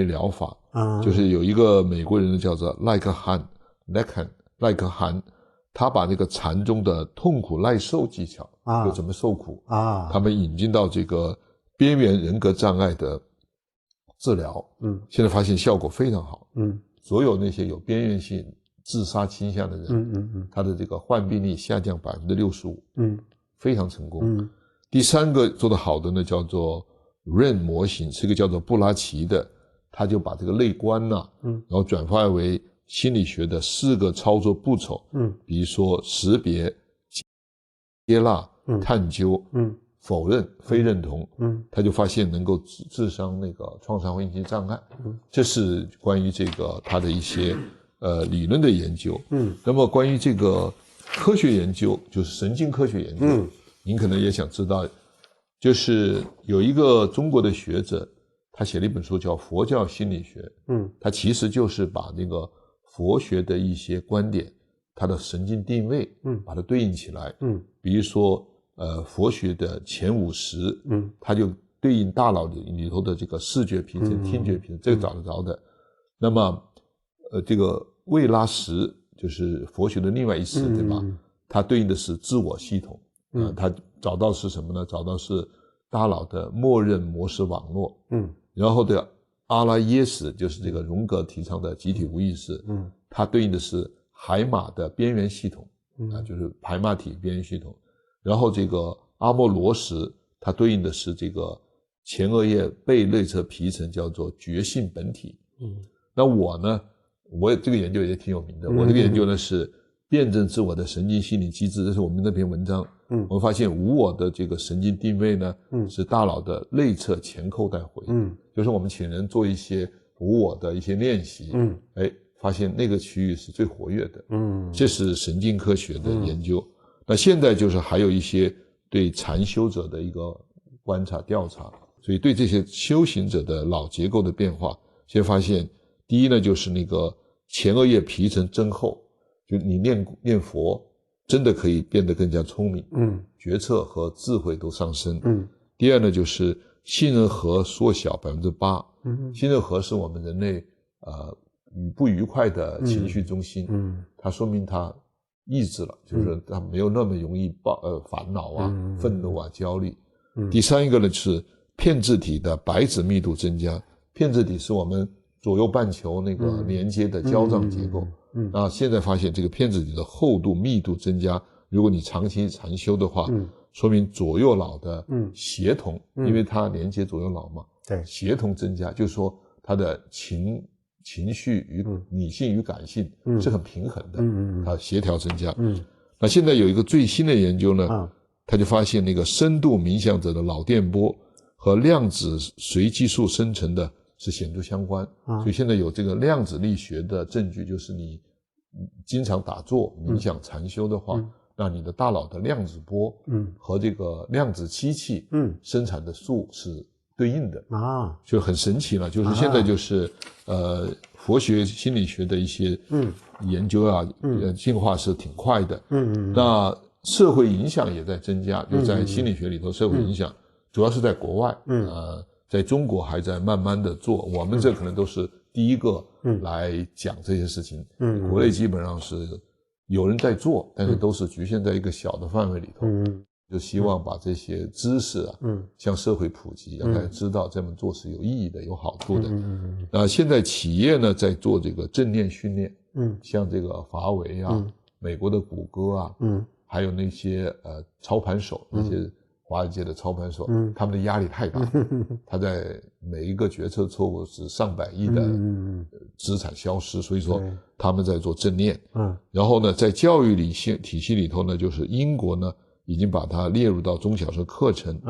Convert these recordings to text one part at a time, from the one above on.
疗法，就是有一个美国人叫做赖克汗，他把那个禅宗的痛苦耐受技巧，就怎么受苦他们引进到这个边缘人格障碍的治疗，现在发现效果非常好，所有那些有边缘性自杀倾向的人，他的这个患病率下降65%，非常成功。第三个做得好的呢，叫做 RAIN 模型，是一个叫做布拉奇的，他就把这个内观然后转化为心理学的4个操作步骤，比如说识别、接纳、探究、否认、非认同，他就发现能够治伤那个创伤后应激障碍，这是关于这个他的一些理论的研究。那么关于这个科学研究，就是神经科学研究，您可能也想知道，就是有一个中国的学者，他写了一本书叫《佛教心理学》，他其实就是把那个佛学的一些观点，它的神经定位，把它对应起来，比如说佛学的前50，它就对应大脑里头的这个视觉皮层、听觉皮层，这个找得着的。那么这个魏拉什就是佛学的另外一支，对吧？它对应的是自我系统，它找到是什么呢？找到是大脑的默认模式网络，然后的阿拉耶识就是这个荣格提倡的集体无意识，它对应的是海马的边缘系统，就是海马体边缘系统。然后这个阿莫罗什，它对应的是这个前额叶背内侧皮层，叫做觉性本体。那我呢，我这个研究也挺有名的，我这个研究呢是辩证自我的神经心理机制，这是我们那篇文章。我们发现无我的这个神经定位呢，是大脑的内侧前扣带回，就是我们请人做一些无我的一些练习，发现那个区域是最活跃的，这是神经科学的研究。那现在就是还有一些对禅修者的一个观察调查，所以对这些修行者的脑结构的变化，先发现第一呢，就是那个前额叶皮层增厚，就你念佛真的可以变得更加聪明，决策和智慧都上升。第二呢，就是杏仁核缩小8%，杏仁核是我们人类不愉快的情绪中心，它说明它抑制了，就是它没有那么容易烦恼愤怒焦虑。第三一个呢是片质体的白质密度增加，片质体是我们左右半球那个连接的胶状结构，那现在发现这个片质体的厚度密度增加，如果你长期禅修的话，说明左右脑的协同，因为它连接左右脑嘛，对，协同增加，就是说它的情绪与理性与感性是很平衡的，它协调增加。那现在有一个最新的研究呢，他就发现那个深度冥想者的脑电波和量子随机素生成的是显著相关，所以现在有这个量子力学的证据，就是你经常打坐冥想禅修的话，那你的大脑的量子波和这个量子机器生产的素是对应的就很神奇了。就是现在就是佛学心理学的一些研究进化是挺快的。那社会影响也在增加，就在心理学里头社会影响主要是在国外，在中国还在慢慢的做，我们这可能都是第一个来讲这些事情，国内基本上是有人在做，但是都是局限在一个小的范围里头，就希望把这些知识向社会普及，让大家知道这么做是有意义的，有好处的。那现在企业呢在做这个正念训练，像这个华为美国的谷歌还有那些操盘手，那些华尔街的操盘手，他们的压力太大，他在每一个决策错误是上百亿的资产消失，所以说他们在做正念。然后呢，在教育体系里头呢，就是英国呢已经把它列入到中小学课程。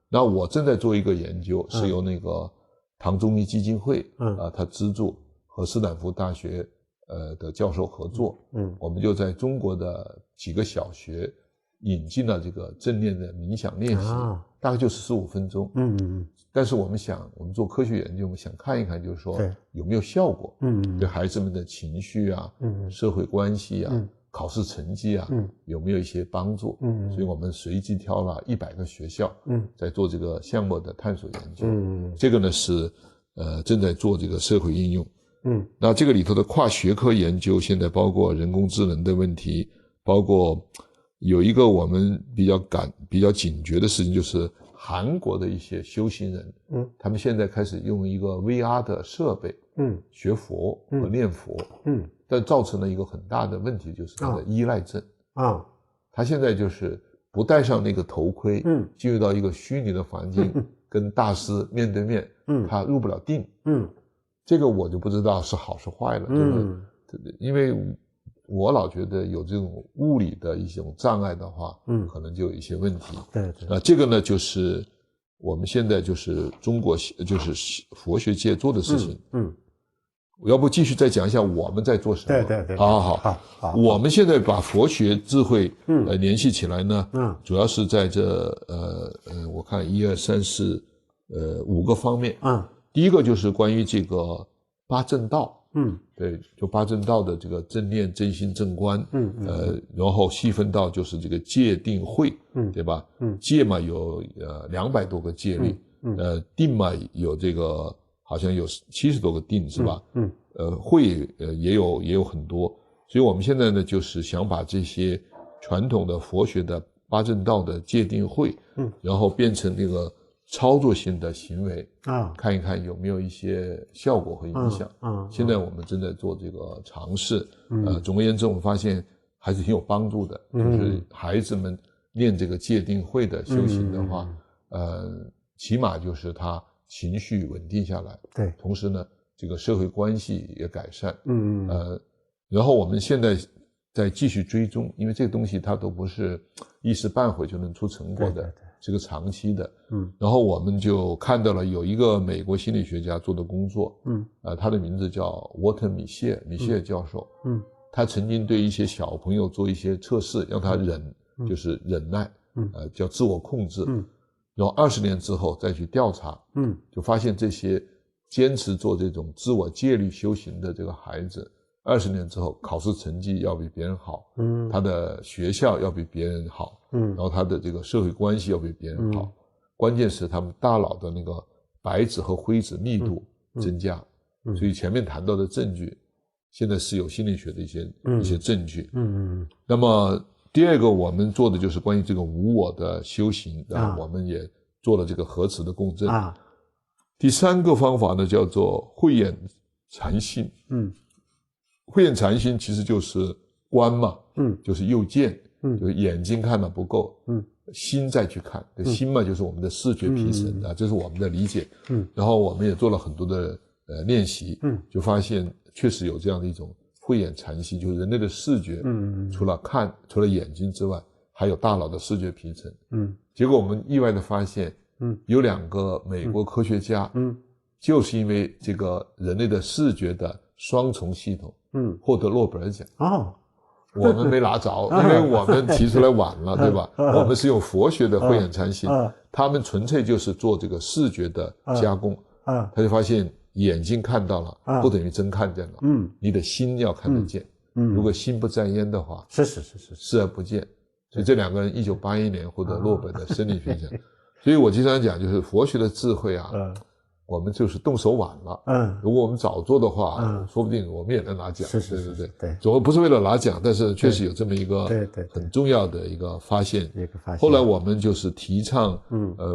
那我正在做一个研究，是由那个唐中医基金会他资助和斯坦福大学的教授合作，我们就在中国的几个小学引进了这个正念的冥想练习，大概就是15分钟。但是我们做科学研究，我们想看一看，就是说有没有效果，对孩子们的情绪社会关系考试成绩有没有一些帮助。所以我们随机挑了100个学校，在做这个项目的探索研究。这个呢是正在做这个社会应用。那这个里头的跨学科研究现在包括人工智能的问题，包括有一个我们比较警觉的事情，就是韩国的一些修行人，他们现在开始用一个 VR 的设备，学佛和念佛，但造成了一个很大的问题，就是他的依赖症他现在就是不戴上那个头盔，进入到一个虚拟的环境，跟大师面对面，他入不了定，这个我就不知道是好是坏了，因为我老觉得有这种物理的一种障碍的话，可能就有一些问题。对。这个呢，就是我们现在就是中国就是佛学界做的事情。我要不继续再讲一下我们在做什么？对。好。我们现在把佛学智慧联系起来呢，主要是在这我看1、2、3、4 5个方面。第一个就是关于这个八正道。对，就八正道的这个正念、正心、正观，然后细分到就是这个戒定慧，对吧？戒嘛有200多个戒律，定嘛有这个好像有70多个定，是吧？慧也有很多，所以我们现在呢就是想把这些传统的佛学的八正道的戒定慧，然后变成这个操作性的行为看一看有没有一些效果和影响。现在我们正在做这个尝试。总而言之，我们发现还是挺有帮助的。就是孩子们练这个戒定慧的修行的话，起码就是他情绪稳定下来。对，同时呢，这个社会关系也改善。然后我们现在在继续追踪，因为这个东西它都不是一时半会就能出成果的。是个长期的，然后我们就看到了有一个美国心理学家做的工作，他的名字叫沃特米歇教授，他曾经对一些小朋友做一些测试，让他就是忍耐，叫自我控制，然后20年之后再去调查，就发现这些坚持做这种自我戒律修行的这个孩子，20年之后考试成绩要比别人好，他的学校要比别人好，然后他的这个社会关系要比别人好，关键是他们大脑的那个白质和灰质密度增加，所以前面谈到的证据现在是有心理学的一些证据。那么第二个我们做的就是关于这个无我的修行，我们也做了这个核磁的共振。第3个方法呢叫做慧眼禅心。慧眼禅心其实就是观嘛，就是右见，就是眼睛看的不够，心再去看，心嘛就是我们的视觉皮层这是我们的理解。然后我们也做了很多的练习，就发现确实有这样的一种慧眼禅心，就是人类的视觉，除了眼睛之外，还有大脑的视觉皮层。结果我们意外的发现，有2个美国科学家，就是因为这个人类的视觉的双重系统，获得诺贝尔奖。我们没拿着，因为我们提出来晚了，对吧？我们是用佛学的慧眼禅心，他们纯粹就是做这个视觉的加工。他就发现眼睛看到了，不等于真看见了。你的心要看得见。如果心不在焉的话，视而不见。所以这2个人1981年获得诺贝尔的生理学奖。所以我经常讲，就是佛学的智慧我们就是动手晚了。如果我们早做的话，说不定我们也能拿奖。对，总不是为了拿奖，但是确实有这么一个很重要的一个发现。后来我们就是提倡，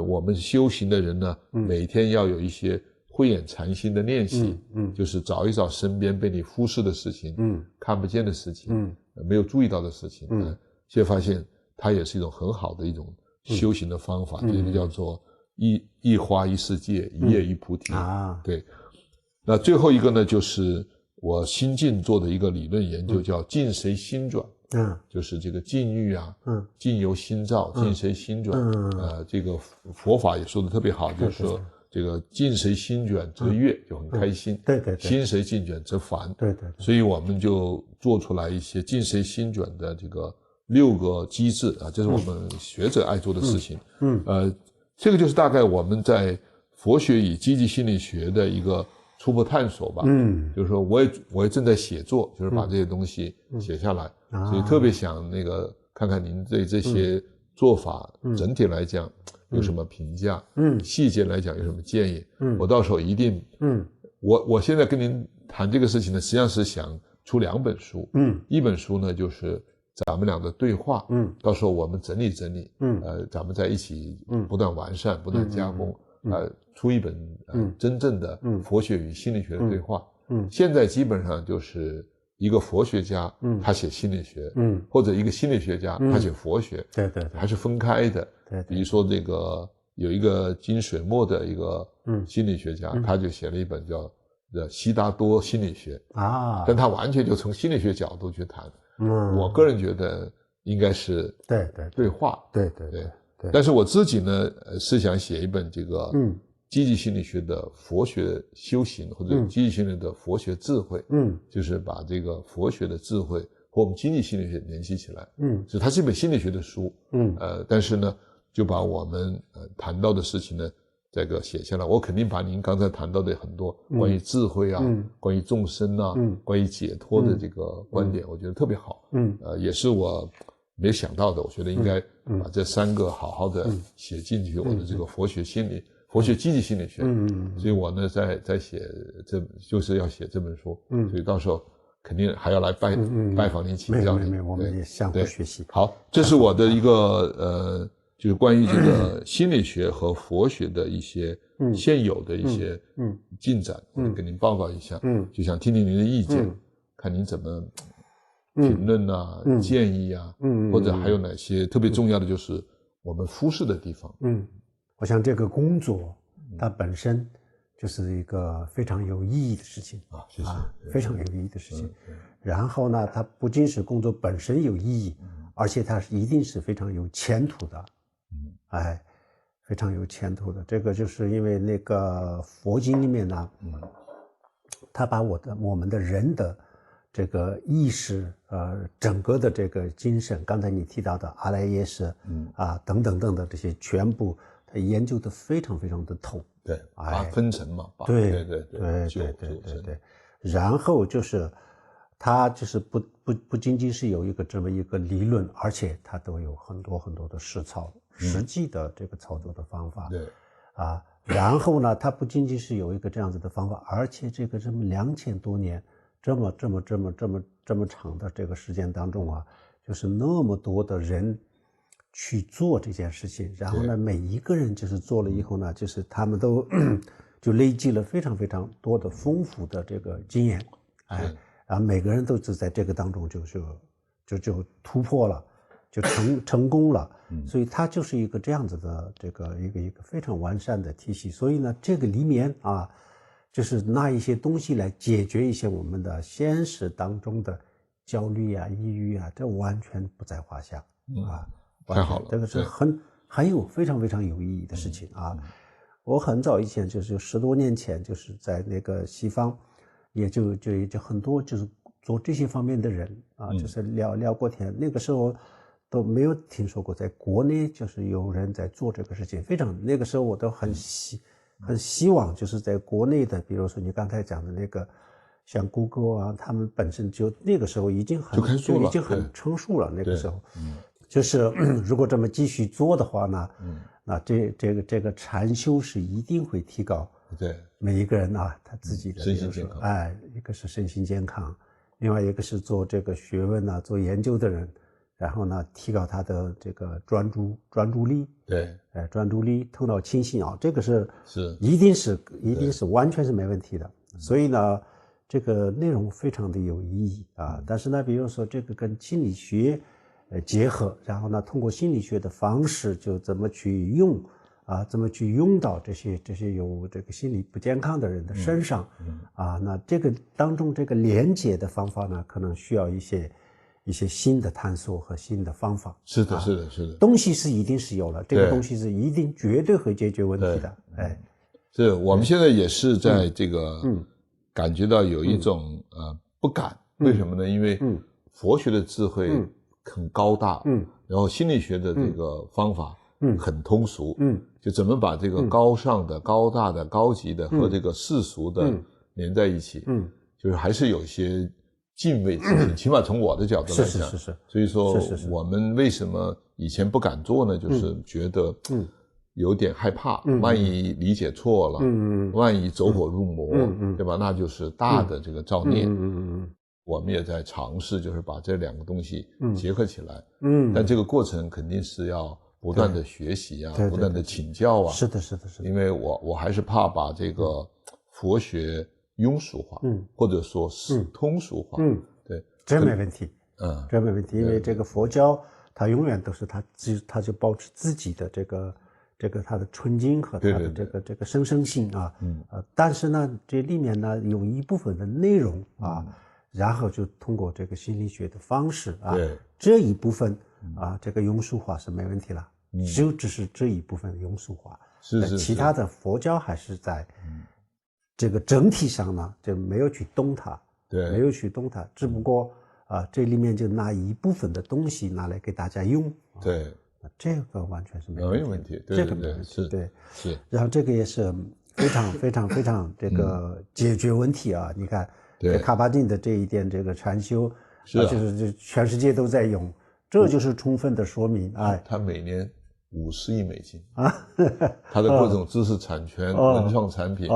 我们修行的人呢，每天要有一些慧眼禅心的练习，就是找一找身边被你忽视的事情，看不见的事情，没有注意到的事情，现在发现它也是一种很好的一种修行的方法，这个叫做一花一世界，一叶一菩提。对。那最后一个呢，就是我新近做的一个理论研究，叫境随心转。就是这个境遇境由心造，境随心转。这个佛法也说的特别好，就是说这个境随心转则悦，就很开心。心随境转则烦。所以我们就做出来一些境随心转的这个6个机制这是我们学者爱做的事情。这个就是大概我们在佛学与积极心理学的一个初步探索吧。就是说我也正在写作，就是把这些东西写下来，所以特别想看看您对这些做法整体来讲有什么评价，细节来讲有什么建议，我到时候一定，我现在跟您谈这个事情呢，实际上是想出2本书，一本书呢就是咱们俩的对话，到时候我们整理整理，咱们在一起不断完善，不断加工，出一本真正的佛学与心理学的对话。现在基本上就是一个佛学家，他写心理学，或者一个心理学家，他写佛学，对，还是分开的。对，比如说这个有一个金水墨的一个心理学家，他就写了一本叫悉达多心理学啊，但他完全就从心理学角度去谈。我个人觉得应该是对话，对。但是我自己呢是想写一本这个积极心理学的佛学修行，或者积极心理学的佛学智慧，就是把这个佛学的智慧和我们经济心理学联系起来，所以它是一本心理学的书，但是呢就把我们谈到的事情呢这个写下来。我肯定把您刚才谈到的很多关于智慧啊，关于众生啊，关于解脱的这个观点，我觉得特别好，也是我没想到的。我觉得应该把这3个好好的写进去我的这个佛学心理、佛学积极心理学，所以我呢在写就是要写这本书，所以到时候肯定还要来拜访您请教您，没有，我们也相互学习。好，这是我的一个就是关于这个心理学和佛学的一些现有的一些进展，我跟您报告一下，就想听听您的意见，看您怎么评论啊、建议啊，或者还有哪些特别重要的就是我们忽视的地方。我想这个工作它本身就是一个非常有意义的事情啊，谢谢，非常有意义的事情。然后呢，它不仅是工作本身有意义，而且它一定是非常有前途的，非常有前途的。这个就是因为那个佛经里面呢，它把我们的人的这个意识，整个的这个精神，刚才你提到的阿赖耶识，等等等的这些全部，他研究的非常非常的透。对，把分层嘛，对。然后就是他就是不仅仅是有一个这么一个理论，而且他都有很多很多的实际的这个操作的方法。对，然后呢，他不仅仅是有一个这样子的方法，而且这个这么2000多年。这么长的这个时间当中啊，就是那么多的人去做这件事情，然后呢，每一个人就是做了以后呢，就是他们都就累积了非常非常多的丰富的这个经验，然后每个人都是在这个当中就突破了，就成功了，所以它就是一个这样子的这个一个非常完善的体系。所以呢，这个里面啊，就是拿一些东西来解决一些我们的现实当中的焦虑啊、抑郁啊，这完全不在话下太好了，这个是很有非常非常有意义的事情啊。我很早以前就是10多年前，就是在那个西方，也就很多就是做这些方面的人啊，就是聊过天。那个时候都没有听说过，在国内就是有人在做这个事情，那个时候我都很希望就是在国内的，比如说你刚才讲的那个像 Google 啊，他们本身就那个时候已经很成熟了。那个时候就是如果这么继续做的话呢，那这个禅修是一定会提高每一个人啊他自己的身心健康，一个是身心健康，另外一个是做这个学问啊做研究的人，然后呢提高他的这个专注力，专注力头脑清醒啊，这个是一定是完全是没问题的。所以呢这个内容非常的有意义啊。但是呢比如说这个跟心理学结合，然后呢通过心理学的方式就怎么去用到这些有这个心理不健康的人的身上那这个当中这个连接的方法呢可能需要一些新的探索和新的方法。是的东西是一定是有了，这个东西是一定绝对会解决问题的。是我们现在也是在这个感觉到有一种不敢，为什么呢？因为佛学的智慧很高大，然后心理学的这个方法很通俗，就怎么把这个高尚的、高大的、高级的和这个世俗的连在一起，就是还是有一些敬畏之心，起码从我的角度来讲，所以说我们为什么以前不敢做呢，就是觉得有点害怕，万一理解错了，万一走火入魔，对吧？那就是大的这个造孽。我们也在尝试，就是把这2个东西结合起来。但这个过程肯定是要不断的学习啊，不断的请教啊。是的。因为我还是怕把这个佛学庸俗化，或者说是通俗化。对，这没问题。这没问题，因为这个佛教它永远都是它就保持自己的这个它的纯净和它的这个生生性啊。但是呢，这里面呢有一部分的内容啊。然后就通过这个心理学的方式啊，这一部分啊，这个庸俗化是没问题了，就只是这一部分庸俗化，是其他的佛教还是在这个整体上呢，就没有去动它，没有去动它，只不过啊，这里面就拿一部分的东西拿来给大家用，对，这个完全是没问题，这个没问题，对，是，然后这个也是非常这个解决问题啊，你看。这卡巴金的这一点，这个禅修，就是全世界都在用，这就是充分的说明。他每年50亿美金啊，他的各种知识产权、文创产品，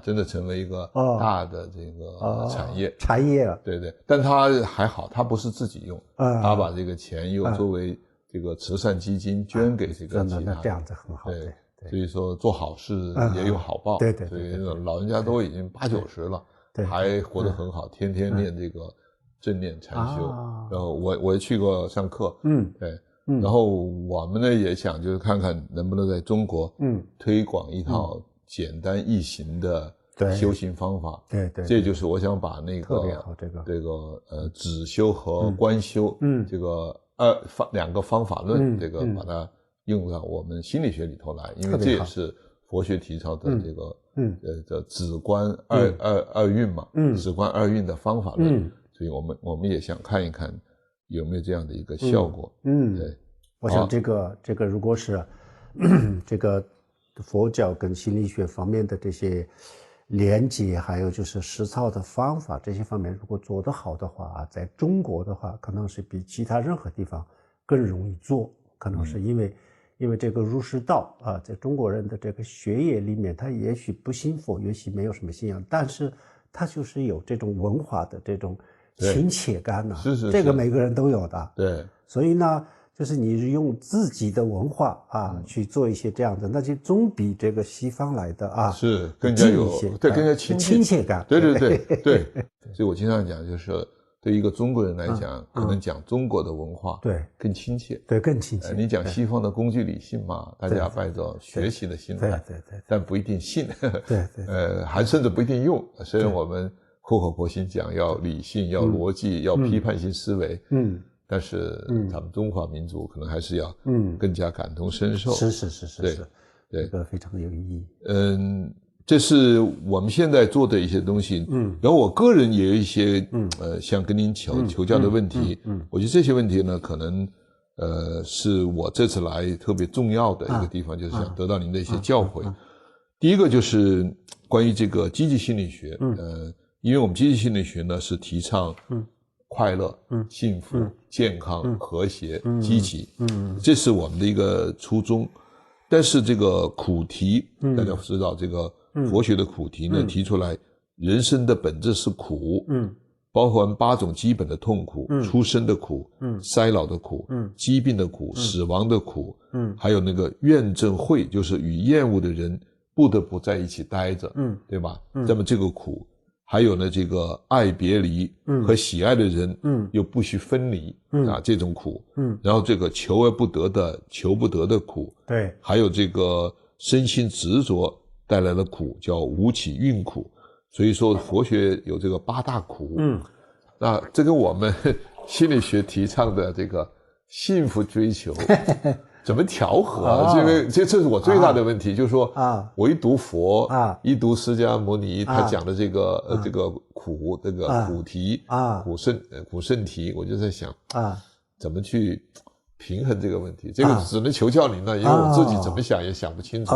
真的成为一个大的这个产业啊。对，但他还好，他不是自己用，他把这个钱又作为这个慈善基金捐给这个其他，这样子很好。对，所以说做好事也有好报。对，所以老人家都已经80、90了。还活得很好，天天念这个正念禅修。然后我也去过上课，对，然后我们呢也想就是看看能不能在中国推广一套简单易行的修行方法。对，这就是我想把那个这个止修和观修这个2个方法论这个把它用到我们心理学里头来，因为这也是佛学提倡的这个的止观二运嘛，止观二运的方法论，所以我们也想看一看有没有这样的一个效果。对，我想这个如果是这个佛教跟心理学方面的这些连接，还有就是实操的方法这些方面，如果做得好的话，在中国的话，可能是比其他任何地方更容易做，可能是因为这个儒释道啊，在中国人的这个血液里面，他也许不信佛，也许没有什么信仰，但是他就是有这种文化的这种亲切感呐，这个每个人都有的。对，所以呢，就是你用自己的文化啊去做一些这样的，那就总比这个西方来的啊是更加有更加亲切感。对，所以我经常讲就是。对一个中国人来讲，可能讲中国的文化更亲切，更亲切。你讲西方的工具理性嘛，大家带着学习的心态，但不一定信，还甚至不一定用。虽然我们苦口婆心讲要理性、要逻辑、要批判性思维，但是咱们中华民族可能还是要更加感同身受。是，这个非常有意义。这是我们现在做的一些东西，然后我个人也有一些想跟您求教的问题，我觉得这些问题呢，可能是我这次来特别重要的一个地方，就是想得到您的一些教诲。第一个就是关于这个积极心理学，因为我们积极心理学呢是提倡快乐、幸福、健康、和谐、积极，这是我们的一个初衷。但是这个苦题，大家知道这个佛学的苦题呢，提出来人生的本质是苦，包含8种基本的痛苦，出生的苦，衰老的苦，疾病的苦，死亡的苦，还有那个怨憎会，就是与厌恶的人不得不在一起待着，对吧？那么这个苦，还有呢这个爱别离和喜爱的人又不许分离，这种苦，然后这个求而不得的苦，对，还有这个身心执着带来的苦叫无起运苦。所以说佛学有这个8大苦，那这跟我们心理学提倡的这个幸福追求怎么调和？因为这是我最大的问题，就是说我一读佛，一读释迦牟尼他讲的这个这个苦，这个苦题，苦圣题，我就在想怎么去平衡这个问题，这个只能求教您了，因为我自己怎么想也想不清楚，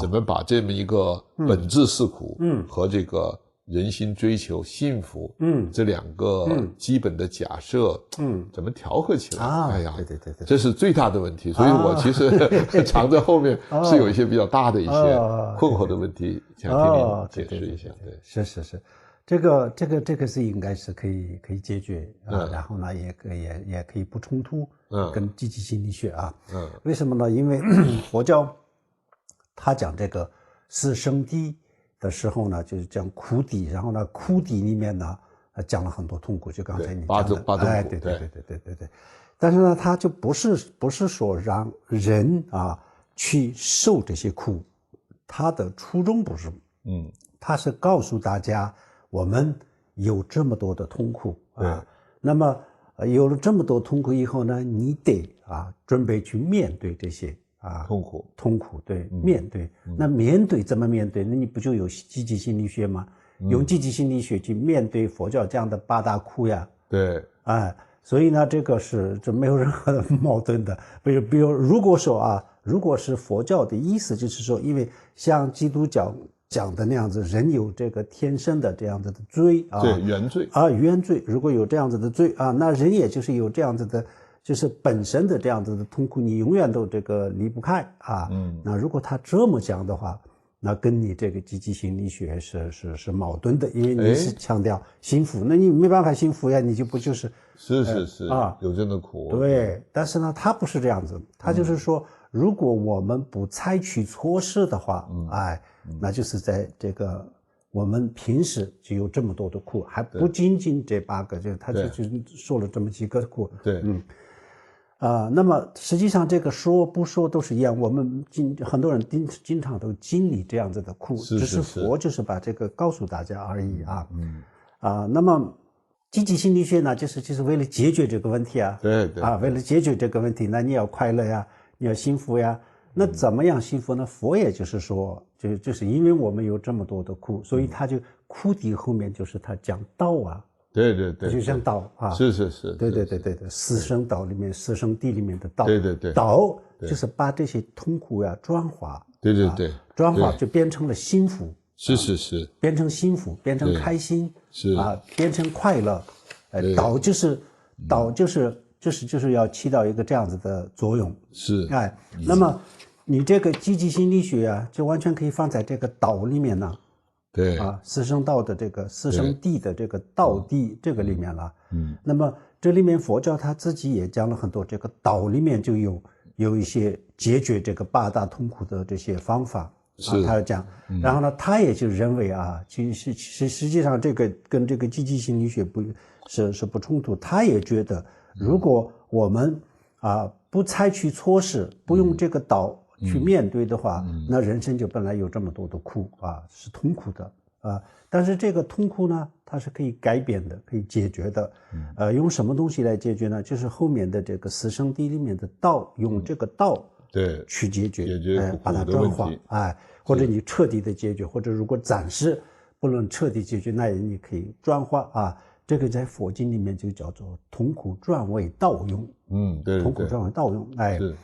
怎么把这么一个本质是苦和这个人心追求幸福，这两个基本的假设，怎么调和起来？哎呀，对，这是最大的问题。所以我其实藏在后面是有一些比较大的一些困惑的问题，想听您解释一下。对，是。这个是应该是可以解决啊，然后呢也可以不冲突，跟积极心理学啊，为什么呢？因为佛教他讲这个四圣谛的时候呢，就是讲苦谛，然后呢苦谛里面呢讲了很多痛苦，就刚才你讲的八种苦，对。但是呢，他就不是说让人啊去受这些苦，他的初衷不是，他是告诉大家。我们有这么多的痛苦啊，那么有了这么多痛苦以后呢，你得准备去面对这些痛苦，对，面对。那面对怎么面对？那你不就有积极心理学吗？用积极心理学去面对佛教这样的八大苦呀。对，所以呢，这没有任何的矛盾的。比如如果是佛教的意思，就是说，因为像基督教讲的那样子，人有这个天生的这样子的罪对，原罪原罪。如果有这样子的罪那人也就是有这样子的，就是本身的这样子的痛苦，你永远都这个离不开那如果他这么讲的话，那跟你这个积极心理学是矛盾的，因为你是强调幸福，那你没办法幸福呀，你就不就是是有这样的苦。对，但是呢，他不是这样子，他就是说，如果我们不采取措施的话，那就是在这个我们平时就有这么多的苦，还不仅仅这8个，他就说了这么几个苦。对，那么实际上这个说不说都是一样，我们很多人经常都经历这样子的苦，只是佛就是把这个告诉大家而已那么积极心理学呢，就是为了解决这个问题对，为了解决这个问题，那你要快乐呀，你要幸福呀。那怎么样幸福呢？佛也就是说，就是因为我们有这么多的苦，所以他就苦谛后面就是他讲道对，就像道是，对，四圣道里面，四圣谛里面的道，对，道就是把这些痛苦转化，对，转化就变成了幸福，是，变成幸福，变成开心，变成快乐，道就是要起到一个这样子的作用，那么你这个积极心理学就完全可以放在这个道里面呢，对四圣道的这个四圣谛的这个道谛这个里面了，那么这里面佛教他自己也讲了很多，这个道里面就有一些解决这个8大痛苦的这些方法他要讲，然后呢，他也就认为其实实际上这个跟这个积极心理学是不冲突，他也觉得如果我们不采取措施，不用这个道去面对的话，那人生就本来有这么多的苦是痛苦的但是这个痛苦呢，它是可以改变的，可以解决的。用什么东西来解决呢？就是后面的这个四圣谛里面的道，用这个道去解决把它转化或者你彻底的解决，或者如果暂时不能彻底解决，那也你可以转化这个在佛经里面就叫做痛苦转为道用。对，痛苦转为道用。是